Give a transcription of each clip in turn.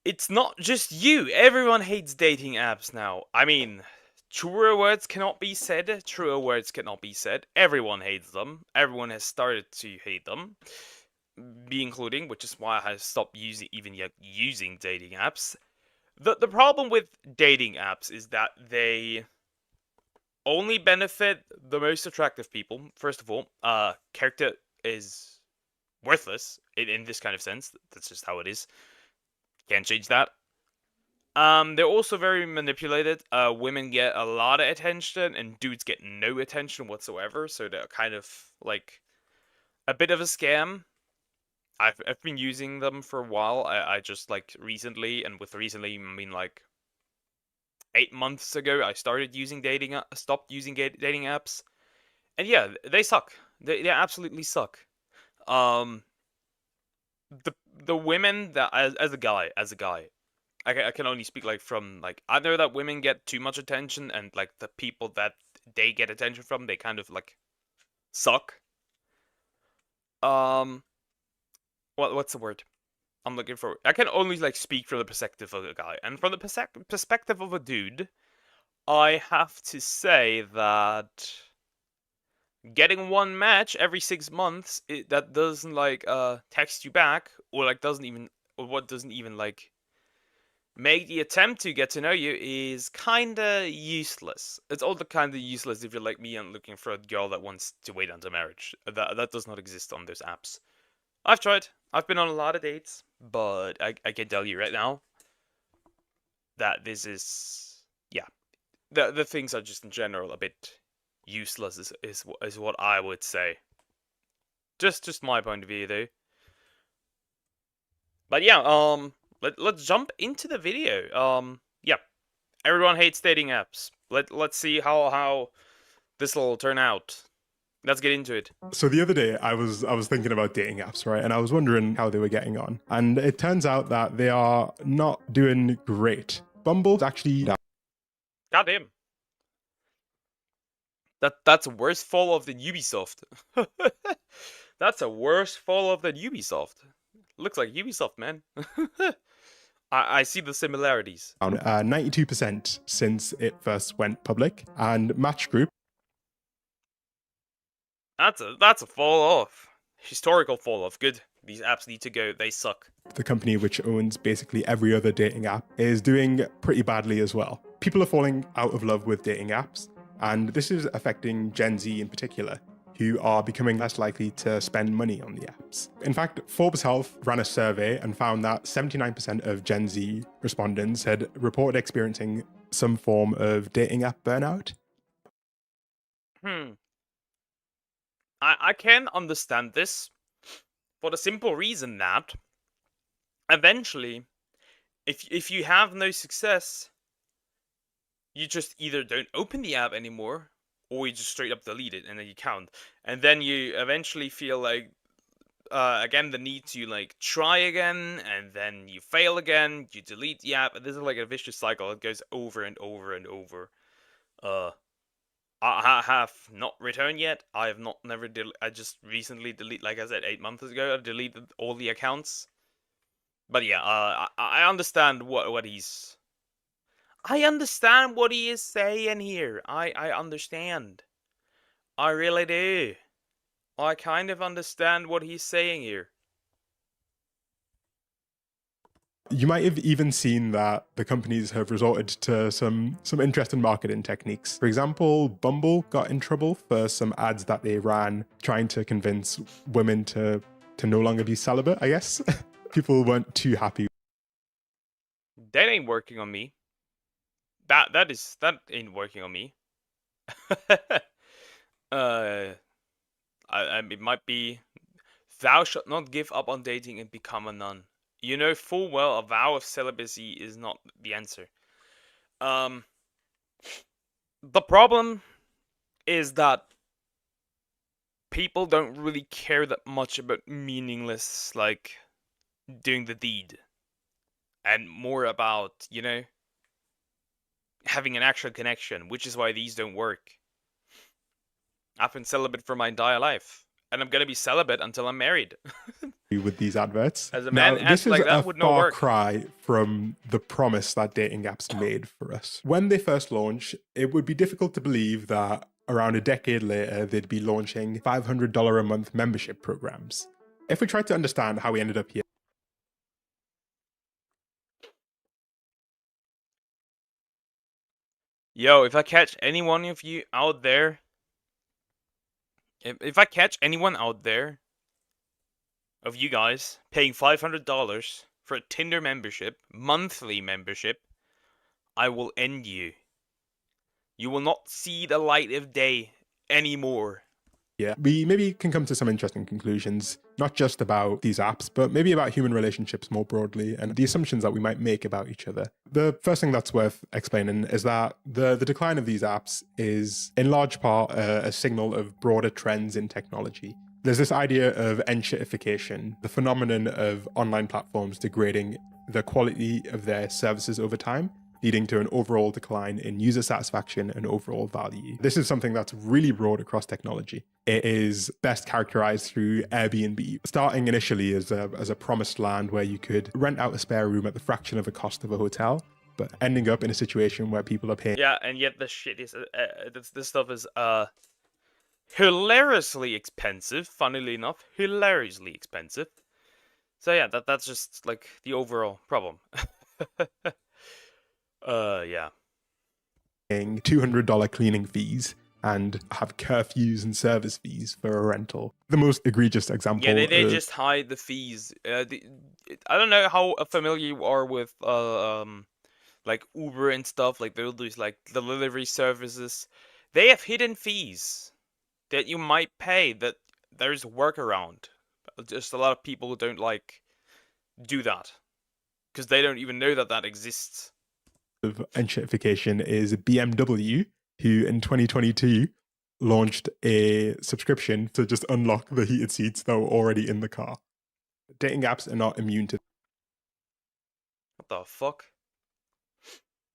it's not just you. Everyone hates dating apps now. I mean, truer words cannot be said. Truer words cannot be said. Everyone hates them. Everyone has started to hate them, me including, which is why I stopped using dating apps. The problem with dating apps is that they only benefit the most attractive people. First of all, character is worthless in this kind of sense. That's just how it is. Can't change that. They're also very manipulated. Women get a lot of attention, and dudes get no attention whatsoever. So they're kind of like a bit of a scam. I've been using them for a while. I just like recently, and with recently I mean like 8 months ago, I started using stopped using dating apps, and yeah, they suck. They absolutely suck. Um, the women that as a guy, I can only speak like from like I know that women get too much attention, and like the people that they get attention from, they kind of like suck. Um, what's the word I'm looking for? I can only like speak from the perspective of a guy, and from the perspective of a dude, I have to say that getting one match every 6 months that doesn't like text you back, or like doesn't even like make the attempt to get to know you is kinda useless. It's also kinda useless if you're like me and looking for a girl that wants to wait until marriage. That does not exist on those apps. I've tried. I've been on a lot of dates, but I can tell you right now that this is, yeah, the things are just in general a bit useless is what I would say. Just my point of view though. But yeah, let's jump into the video. Yeah, everyone hates dating apps. Let's see how this will turn out. Let's get into it. So the other day I was thinking about dating apps, right? And I was wondering how they were getting on. And it turns out that they are not doing great. Bumble's actually Goddamn. That's a worse fall off than Ubisoft. That's a worse fall off than Ubisoft. Looks like Ubisoft, man. I see the similarities. down 92% since it first went public. And Match Group, That's a fall off. Historical fall off. Good. These apps need to go. They suck. the company which owns basically every other dating app, is doing pretty badly as well. People are falling out of love with dating apps, and this is affecting Gen Z in particular, who are becoming less likely to spend money on the apps. In fact, Forbes Health ran a survey and found that 79% of Gen Z respondents had reported experiencing some form of dating app burnout. I can understand this for the simple reason that eventually, if you have no success, you just either don't open the app anymore, or you just straight up delete it and then you count, and then you eventually feel like again the need to like try again, and then you fail again, you delete the app, and this is like a vicious cycle. It goes over and over and over. I have not returned yet. I have not never I just recently deleted, like I said, 8 months ago. I deleted all the accounts. But yeah, I understand what he's. I understand what he is saying here. I understand. I really do. I kind of understand what he's saying here. You might have even seen that the companies have resorted to some interesting marketing techniques. For example, Bumble got in trouble for some ads that they ran trying to convince women to no longer be celibate, I guess. People weren't too happy. That ain't working on me. That ain't working on me. It might be, thou shalt not give up on dating and become a nun. You know full well a vow of celibacy is not the answer. The problem is that people don't really care that much about meaningless, like, doing the deed. And more about, having an actual connection, which is why these don't work. I've been celibate for my entire life, and I'm gonna be celibate until I'm married. with these adverts. As a Now, man, this ads is like a that would not far work. cry from the promise that dating apps made for us. When they first launched, it would be difficult to believe that around a decade later, they'd be launching $500 a month membership programs. If we try to understand how we ended up here, Yo, if I catch any one of you out there, if I catch anyone out there of you guys paying $500 for a Tinder membership, monthly membership, I will end you. You will not see the light of day anymore. we maybe can come to some interesting conclusions, not just about these apps, but maybe about human relationships more broadly and the assumptions that we might make about each other. The first thing that's worth explaining is that the decline of these apps is in large part a signal of broader trends in technology. There's this idea of enshittification, the phenomenon of online platforms degrading the quality of their services over time, leading to an overall decline in user satisfaction and overall value. This is something that's really broad across technology. It is best characterized through Airbnb, starting initially as a promised land where you could rent out a spare room at the fraction of the cost of a hotel, but ending up in a situation where people are paying. Yeah, and yet the shit is this stuff is hilariously expensive. Funnily enough, hilariously expensive. So yeah, that's just like the overall problem. Yeah. Paying $200 cleaning fees and have curfews and service fees for a rental. The most egregious example. Yeah, they just hide the fees. I don't know how familiar you are with like Uber and stuff. Like they'll do like delivery services. They have hidden fees that you might pay. That there's a workaround. Just a lot of people don't like do that because they don't even know that that exists. Of enshittification is BMW, who in 2022 launched a subscription to just unlock the heated seats that were already in the car. Dating apps are not immune to. What the fuck?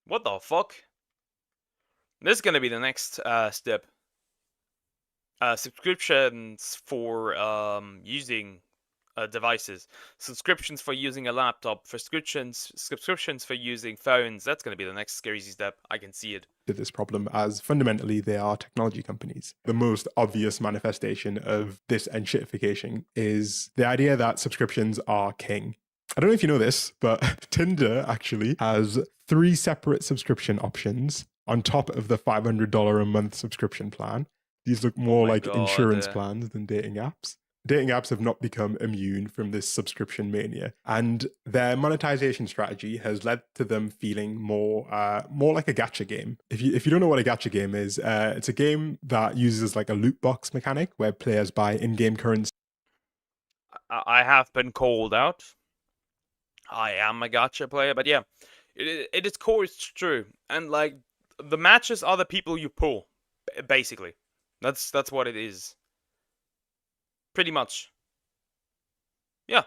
What the fuck? This is gonna be the next step. Subscriptions for using devices, subscriptions for using a laptop, subscriptions for using phones. That's going to be the next scary step. I can see it. To this problem, as fundamentally they are technology companies. The most obvious manifestation of this enshittification is the idea that subscriptions are king. I don't know if you know this, but Tinder actually has 3 separate subscription options on top of the $500 a month subscription plan. These look more like insurance plans than dating apps. Dating apps have not become immune from this subscription mania, and their monetization strategy has led to them feeling more like a gacha game. If you don't know what a gacha game is, it's a game that uses like a loot box mechanic where players buy in-game currency. I have been called out. I am a gacha player, but yeah, it is core. It's true, and like the matches are the people you pull, basically. That's what it is. Pretty much. Yeah.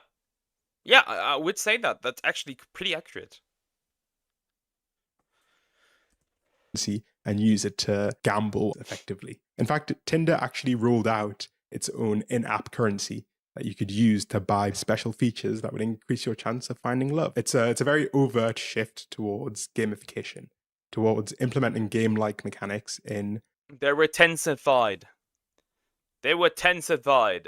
Yeah, I would say that. That's actually pretty accurate. And use it to gamble effectively. In fact, Tinder actually rolled out its own in-app currency that you could use to buy special features that would increase your chance of finding love. It's a very overt shift towards gamification, towards implementing game-like mechanics in. They were tensified. They were tensified.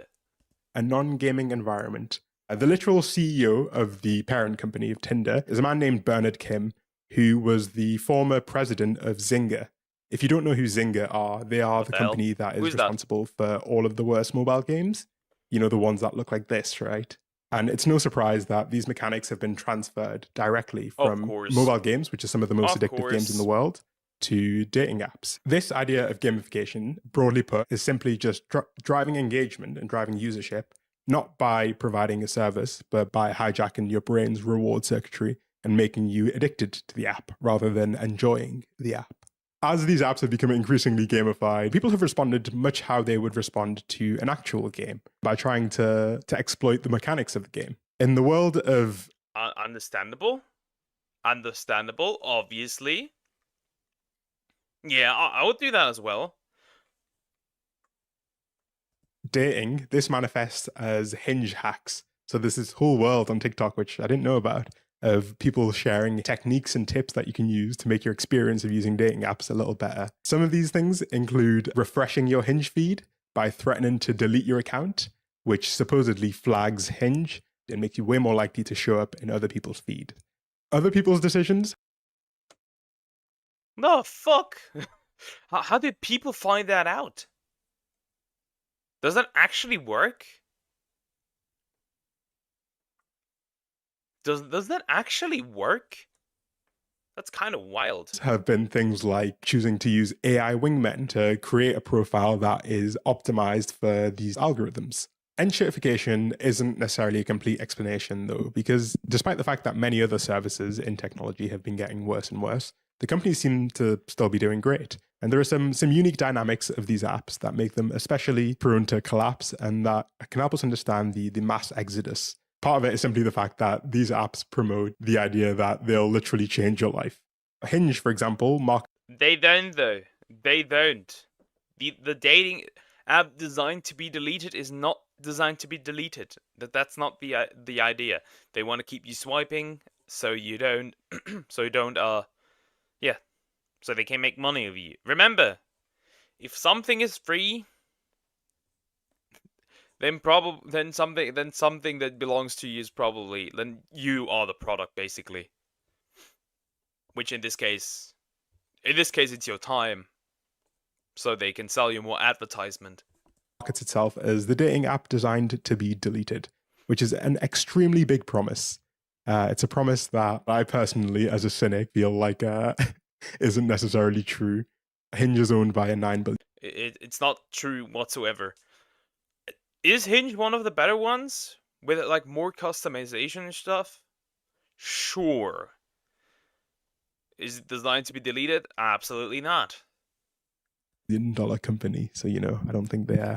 A non-gaming environment. The literal CEO of the parent company of Tinder is a man named Bernard Kim, who was the former president of Zynga. If you don't know who Zynga are, they are the company that is responsible for all of the worst mobile games. You know, the ones that look like this, right? And it's no surprise that these mechanics have been transferred directly from mobile games, which are some of the most addictive games in the world, to dating apps. This idea of gamification, broadly put, is simply just driving engagement and driving usership, not by providing a service, but by hijacking your brain's reward circuitry and making you addicted to the app rather than enjoying the app. As these apps have become increasingly gamified, people have responded much how they would respond to an actual game, by trying to exploit the mechanics of the game. In the world of... Understandable, obviously. Yeah, I would do that as well. Dating, this manifests as hinge hacks, So there's this whole world on TikTok, which I didn't know about, of people sharing techniques and tips that you can use to make your experience of using dating apps a little better. Some of these things include refreshing your Hinge feed by threatening to delete your account, which supposedly flags Hinge and makes you way more likely to show up in other people's feed. Other people's decisions. The fuck? How did people find that out? Does that actually work? Does that actually work? That's kind of wild. Have been things like choosing to use AI wingmen to create a profile that is optimized for these algorithms. Enshirtification isn't necessarily a complete explanation, though, because despite the fact that many other services in technology have been getting worse and worse, the companies seem to still be doing great. And there are some unique dynamics of these apps that make them especially prone to collapse and that can help us understand the mass exodus. Part of it is simply the fact that these apps promote the idea that they'll literally change your life. Hinge, for example, They don't, though. They don't. The dating app designed to be deleted is not designed to be deleted. That's not the idea. They want to keep you swiping so you don't yeah, so they can make money of you. Remember, if something is free, then something that belongs to you is probably, then you are the product, basically. Which in this case it's your time. So they can sell you more advertisement. Markets itself as the dating app designed to be deleted, which is an extremely big promise. It's a promise that I personally, as a cynic, feel like isn't necessarily true. Hinge is owned by a $9 billion. It's not true whatsoever. Is Hinge one of the better ones with like more customization and stuff? Sure. Is it designed to be deleted? Absolutely not. $1 company, so I don't think they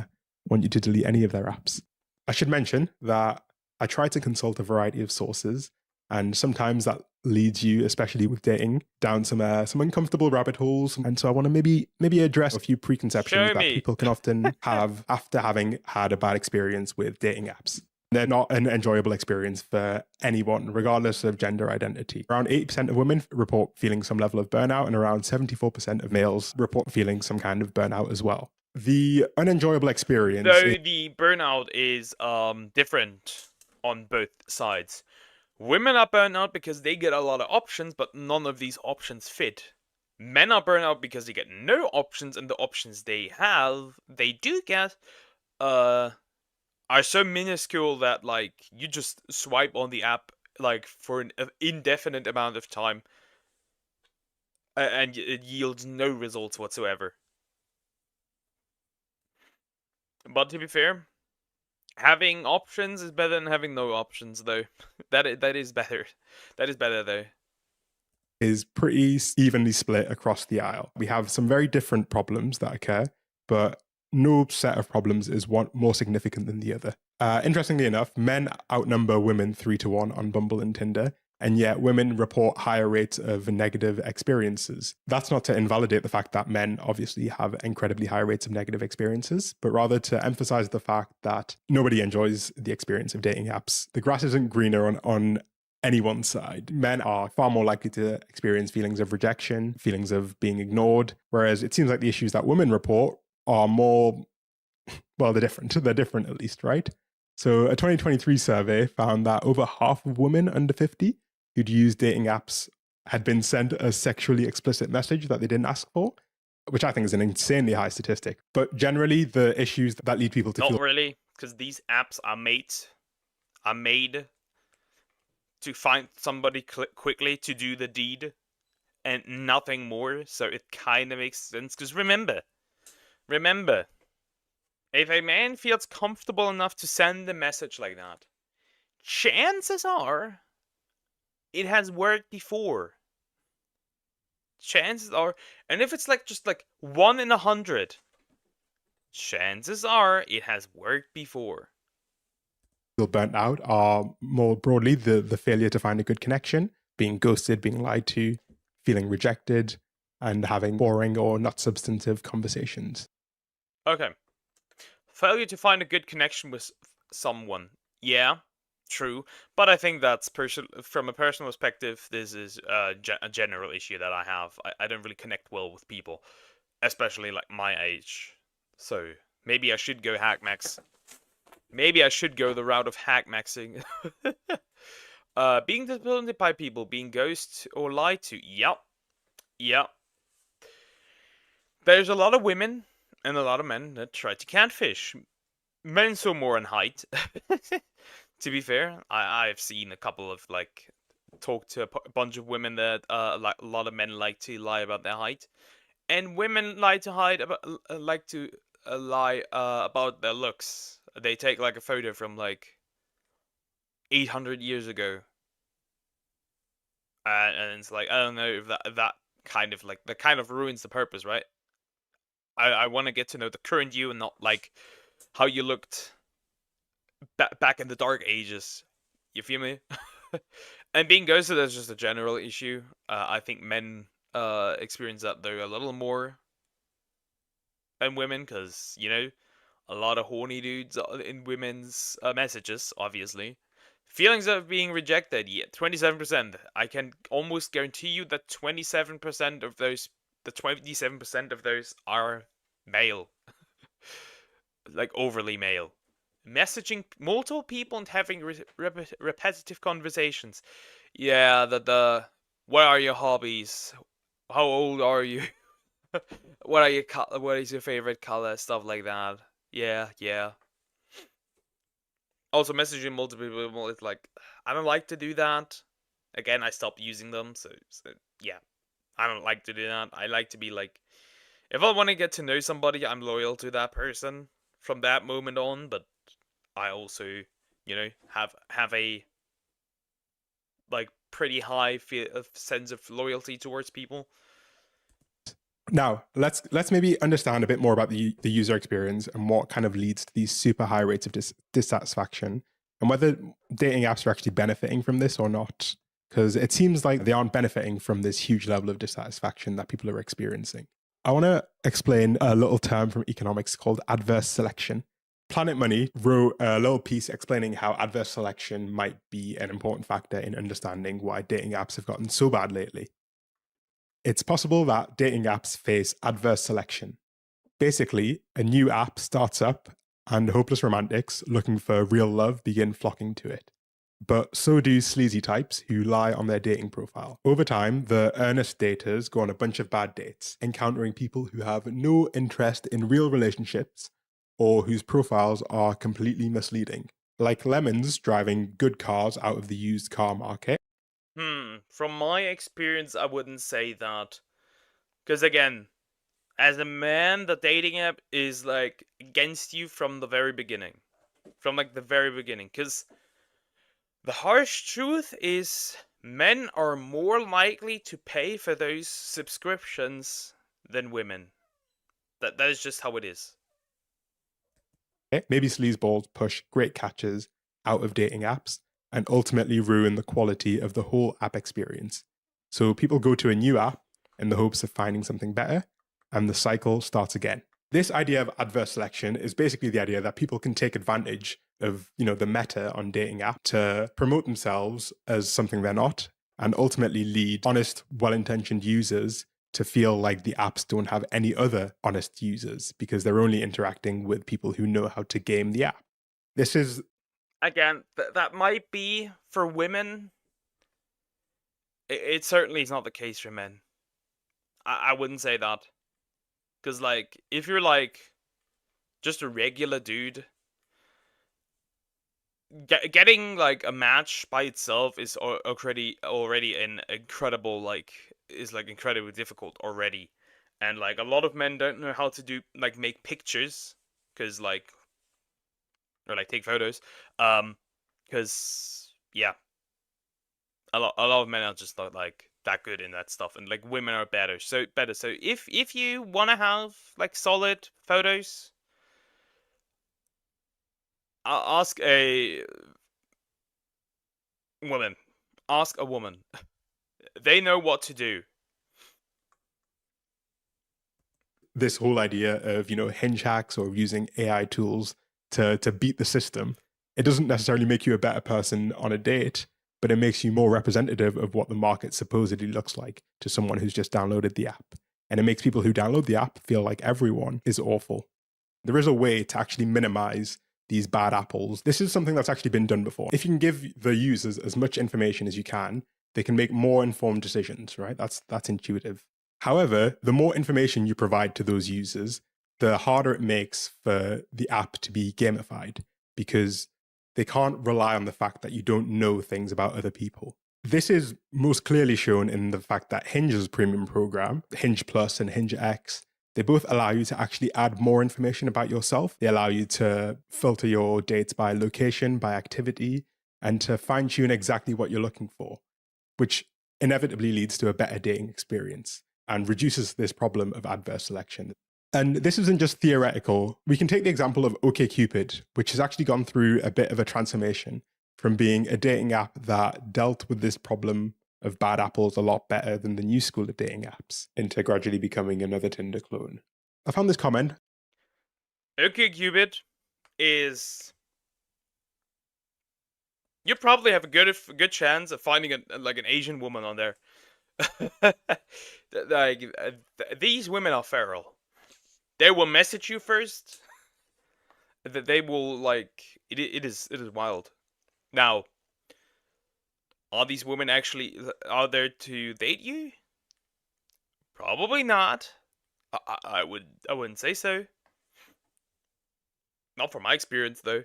want you to delete any of their apps. I should mention that I try to consult a variety of sources, and sometimes that leads you, especially with dating, down some uncomfortable rabbit holes. And so I want to maybe address a few preconceptions that people can often have after having had a bad experience with dating apps. They're not an enjoyable experience for anyone, regardless of gender identity. Around 80% of women report feeling some level of burnout, and around 74% of males report feeling some kind of burnout as well. The unenjoyable experience... Though the burnout is different on both sides. Women are burnt out because they get a lot of options, but none of these options fit. Men are burnt out because they get no options, and the options they do get, are so minuscule that, like, you just swipe on the app, like, for an indefinite amount of time, and it yields no results whatsoever. But to be fair, having options is better than having no options, though. That is better. That is better, though. Is pretty evenly split across the aisle. We have some very different problems that occur, but no set of problems is one more significant than the other. Interestingly enough, men outnumber women 3-1 on Bumble and Tinder, and yet women report higher rates of negative experiences. That's not to invalidate the fact that men obviously have incredibly high rates of negative experiences, but rather to emphasize the fact that nobody enjoys the experience of dating apps. The grass isn't greener on anyone's side. Men are far more likely to experience feelings of rejection, feelings of being ignored, whereas it seems like the issues that women report are more, well, they're different. They're different, at least, right? So a 2023 survey found that over half of women under 50 who'd used dating apps had been sent a sexually explicit message that they didn't ask for, which I think is an insanely high statistic. But generally, the issues that lead people to Not really, because these apps are made to find somebody quickly to do the deed and nothing more, so it kind of makes sense. Because remember, if a man feels comfortable enough to send a message like that, chances are it has worked before. Chances are, and if it's like just like 1 in 100, chances are it has worked before. Burnt out are more broadly the failure to find a good connection, being ghosted, being lied to, feeling rejected, and having boring or not substantive conversations. Okay. Failure to find a good connection with someone. Yeah. True, but I think that's from a personal perspective. This is a general issue that I have. I don't really connect well with people, especially like my age. So maybe I should go hack max. Maybe I should go the route of hack maxing. Being disappointed by people, being ghosted or lied to. Yep, yep. There's a lot of women and a lot of men that try to catfish. Men so more in height. To be fair, I've seen a couple of like talk to a bunch of women that like a lot of men like to lie about their height, and women like to hide about like to lie about their looks. They take like a photo from like 800 years ago, and it's like I don't know if that kind of like that kind of ruins the purpose, right? I want to get to know the current you and not like how you looked back in the dark ages. You feel me? And being ghosted is just a general issue. I think men experience that though a little more than women, because a lot of horny dudes in women's messages, obviously. Feelings of being rejected, yeah, 27%. I can almost guarantee you that 27% of those, the 27% of those are male, like overly male. Messaging multiple people and having repetitive conversations. Yeah, the what are your hobbies? How old are you? What is your favorite color? Stuff like that. Yeah, yeah. Also, messaging multiple people is like I don't like to do that. Again, I stopped using them, so yeah, I don't like to do that. I like to be like, if I want to get to know somebody, I'm loyal to that person from that moment on. But I also, have a like pretty high sense of loyalty towards people. Now, let's maybe understand a bit more about the user experience and what kind of leads to these super high rates of dissatisfaction, and whether dating apps are actually benefiting from this or not. Because it seems like they aren't benefiting from this huge level of dissatisfaction that people are experiencing. I want to explain a little term from economics called adverse selection. Planet Money wrote a little piece explaining how adverse selection might be an important factor in understanding why dating apps have gotten so bad lately. It's possible that dating apps face adverse selection. Basically, a new app starts up and hopeless romantics looking for real love begin flocking to it. But so do sleazy types who lie on their dating profile. Over time, the earnest daters go on a bunch of bad dates, encountering people who have no interest in real relationships or whose profiles are completely misleading. Like lemons driving good cars out of the used car market. From my experience, I wouldn't say that. Because again, as a man, the dating app is like against you from the very beginning. From like the very beginning. Because the harsh truth is men are more likely to pay for those subscriptions than women. That is just how it is. Maybe sleazeballs push great catches out of dating apps and ultimately ruin the quality of the whole app experience. So people go to a new app in the hopes of finding something better, and the cycle starts again. This idea of adverse selection is basically the idea that people can take advantage of, the meta on dating app to promote themselves as something they're not, and ultimately lead honest, well-intentioned users to feel like the apps don't have any other honest users because they're only interacting with people who know how to game the app. This is Again, that might be for women. It certainly is not the case for men. I wouldn't say that. Because, like, if you're, like, just a regular dude, getting, like, a match by itself is already an incredible, like, is, like, incredibly difficult already. And, like, a lot of men don't know how to do, like, make pictures. Because, like, or, like, take photos. Because, yeah. A lot of men are just not like that good in that stuff, and like women are better. So if you want to have like solid photos, ask a woman. Ask a woman. They know what to do. this whole idea of hinge hacks or using AI tools to beat the system It doesn't necessarily make you a better person on a date, but it makes you more representative of what the market supposedly looks like to someone who's just downloaded the app. And it makes people who download the app feel like everyone is awful. There is a way to actually minimize these bad apples. This is something that's actually been done before. If you can give the users as much information as you can, they can make more informed decisions, right? That's intuitive. However, the more information you provide to those users, the harder it makes for the app to be gamified, because they can't rely on the fact that you don't know things about other people. This is most clearly shown in the fact that Hinge's premium program, Hinge Plus and Hinge X, they both allow you to actually add more information about yourself. They allow you to filter your dates by location, by activity, and to fine tune exactly what you're looking for, which inevitably leads to a better dating experience and reduces this problem of adverse selection. And this isn't just theoretical. We can take the example of OkCupid, which has actually gone through a bit of a transformation from being a dating app that dealt with this problem of bad apples a lot better than the new school of dating apps into gradually becoming another Tinder clone. I found this comment. OkCupid is... You probably have a good chance of finding an Asian woman on there. These women are feral. They will message you first. That they will it is wild. Now, are these women actually out there to date you? Probably not. I wouldn't say so. Not from my experience though.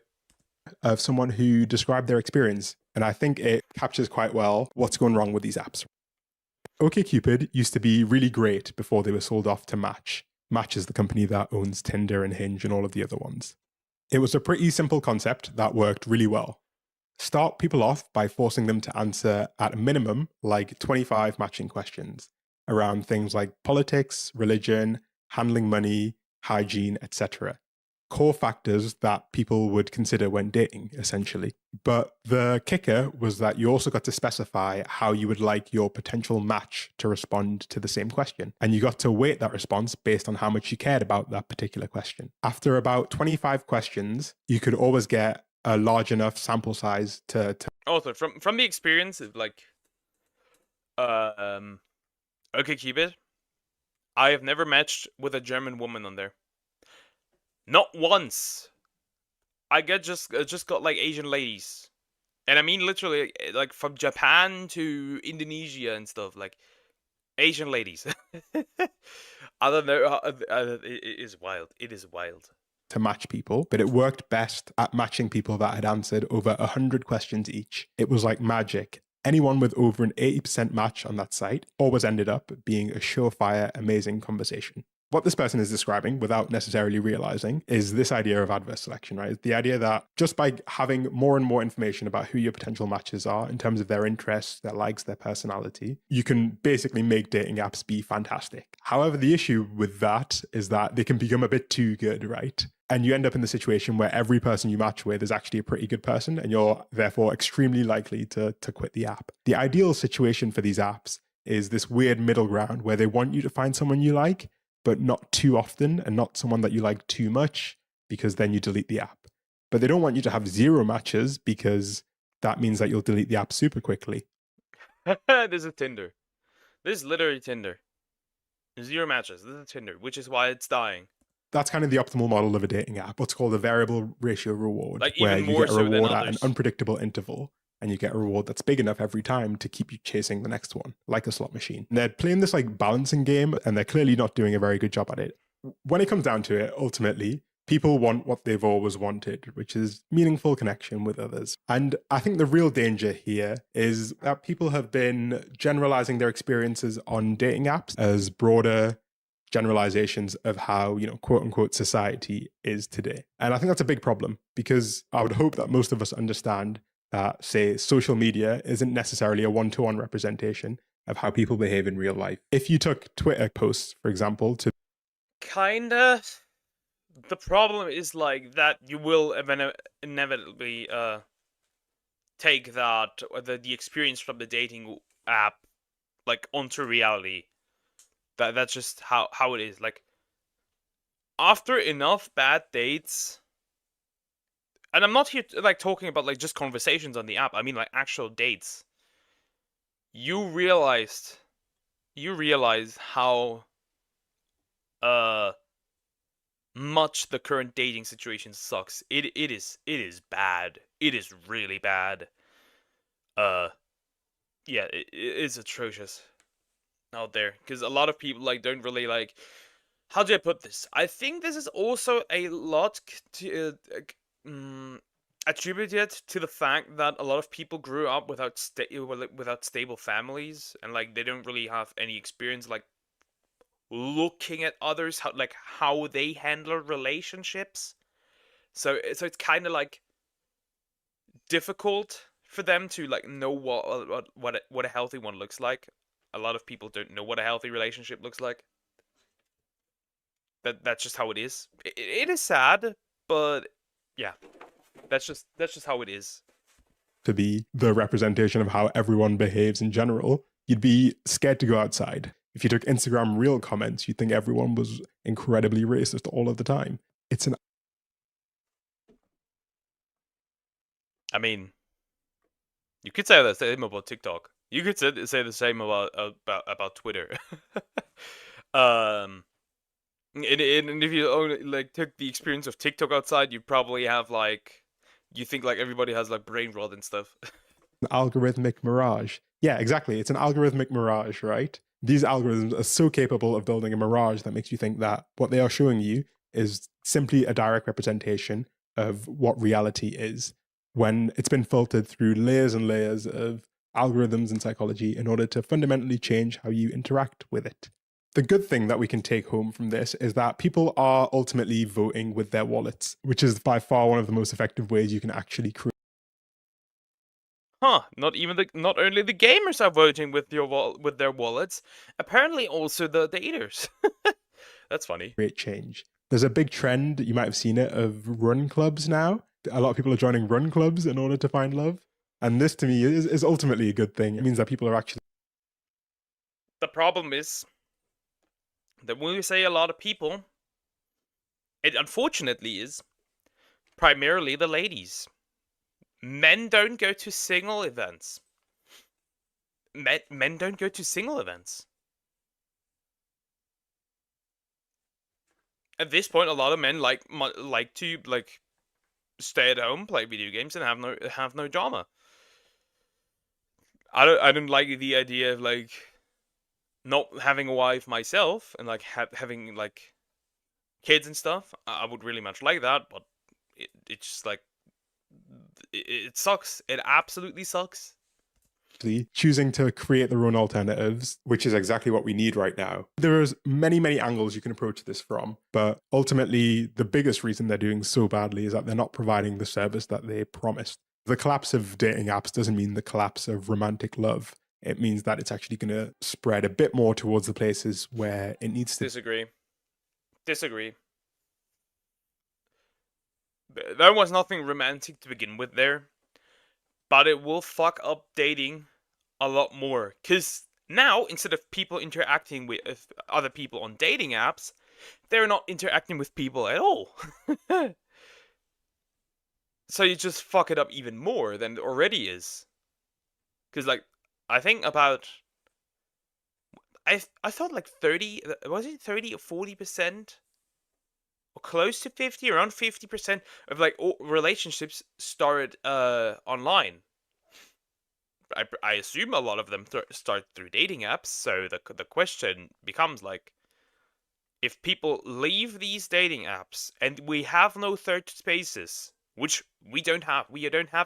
Of someone who described their experience, and I think it captures quite well what's going wrong with these apps. OkCupid used to be really great before they were sold off to Match. Match is the company that owns Tinder and Hinge and all of the other ones. It was a pretty simple concept that worked really well. Start people off by forcing them to answer at a minimum like 25 matching questions around things like politics, religion, handling money, hygiene, etc. Core factors that people would consider when dating, essentially. But the kicker was that you also got to specify how you would like your potential match to respond to the same question. And you got to weight that response based on how much you cared about that particular question. After about 25 questions, you could always get a large enough sample size to Also, from the experience of OkCupid, I have never matched with a German woman on there. Not once. I just got Asian ladies, and I mean literally from Japan to Indonesia and stuff, Asian ladies. I don't know. It is wild. It is wild. to match people, but it worked best at matching people that had answered over 100 questions each. It was like magic. Anyone with over an 80% match on that site always ended up being a surefire, amazing conversation. What this person is describing, without necessarily realizing, is this idea of adverse selection, right? The idea that just by having more and more information about who your potential matches are in terms of their interests, their likes, their personality, you can basically make dating apps be fantastic. However, the issue with that is that they can become a bit too good, right? And you end up in the situation where every person you match with is actually a pretty good person, and you're therefore extremely likely to quit the app. The ideal situation for these apps is this weird middle ground where they want you to find someone you like, but not too often, and not someone that you like too much, because then you delete the app. But they don't want you to have zero matches, because that means that you'll delete the app super quickly. This is Tinder. This is literally Tinder. Zero matches. This is Tinder, which is why it's dying. That's kind of the optimal model of a dating app, what's called a variable ratio reward, where even you more get a so than reward at an others. unpredictable interval, and you get a reward that's big enough every time to keep you chasing the next one, like a slot machine. And they're playing this balancing game, and they're clearly not doing a very good job at it. When it comes down to it, ultimately, people want what they've always wanted, which is meaningful connection with others. And I think the real danger here is that people have been generalizing their experiences on dating apps as broader generalizations of how, quote unquote, society is today. And I think that's a big problem, because I would hope that most of us understand that, say, social media isn't necessarily a one-to-one representation of how people behave in real life. If you took Twitter posts, for example, to Kinda. The problem is that you will inevitably take that the experience from the dating app onto reality. That's just how it is. After enough bad dates, And I'm not here like talking about like just conversations on the app. I mean like actual dates. You realize how much the current dating situation sucks. It is bad. It is really bad. Yeah, it is atrocious out there because a lot of people like don't really like. How do I put this? I think this is also a lot attributed to the fact that a lot of people grew up without stable families, and like they don't really have any experience like looking at others, how they handle relationships. So it's kind of like difficult for them to like know what a healthy one looks like. A lot of people don't know what a healthy relationship looks like. That's just how it is. It is sad, but yeah, that's just how it is. To be the representation of how everyone behaves in general, you'd be scared to go outside. If you took Instagram Reel comments, you'd think everyone was incredibly racist all of the time. It's an I mean, you could say the same about TikTok. You could say the same about Twitter. And if you only like took the experience of TikTok outside, you probably have like you think like everybody has like brain rot and stuff. algorithmic mirage. Yeah, exactly. It's an algorithmic mirage, right? These algorithms are so capable of building a mirage that makes you think that what they are showing you is simply a direct representation of what reality is, when it's been filtered through layers and layers of algorithms and psychology in order to fundamentally change how you interact with it. The good thing that we can take home from this is that people are ultimately voting with their wallets, which is by far one of the most effective ways you can actually create Huh? Not only the gamers are voting with with their wallets. Apparently, also the daters. That's funny. change. There's a big trend, you might have seen it, of run clubs now. A lot of people are joining run clubs in order to find love. And this to me is ultimately a good thing. It means that people are actually. The problem is that when we say a lot of people, it unfortunately is primarily the ladies. Men don't go to single events. Men don't go to single events. At this point, a lot of men like to like stay at home, play video games, and have no drama. I don't like the idea of like not having a wife myself and like having like kids and stuff. I would really much like that, but it's just like it sucks. It absolutely sucks. Choosing to create their own alternatives, which is exactly what we need right now. There is many angles you can approach this from, but ultimately the biggest reason they're doing so badly is that they're not providing the service that they promised. The collapse of dating apps doesn't mean the collapse of romantic love. It means that it's actually going to spread a bit more towards the places where it needs to. Disagree. There was nothing romantic to begin with there, but it will fuck up dating a lot more. Because now, instead of people interacting with other people on dating apps, they're not interacting with people at all. So you just fuck it up even more than it already is. Because, like, I think about... I thought like 30... Was it 30 or 40%? Or close to 50, around 50% of like all relationships started online. I assume a lot of them start through dating apps. So the question becomes like, if people leave these dating apps and we have no third spaces, which we don't have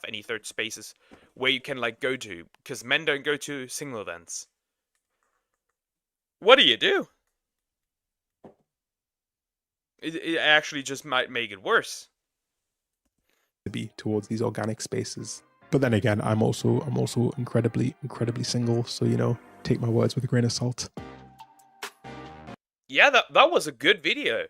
any third spaces where you can like go to, because men don't go to single events. What do you do? It actually just might make it worse. To be towards these organic spaces. But then again, I'm also incredibly single, so you know, take my words with a grain of salt. Yeah, that was a good video.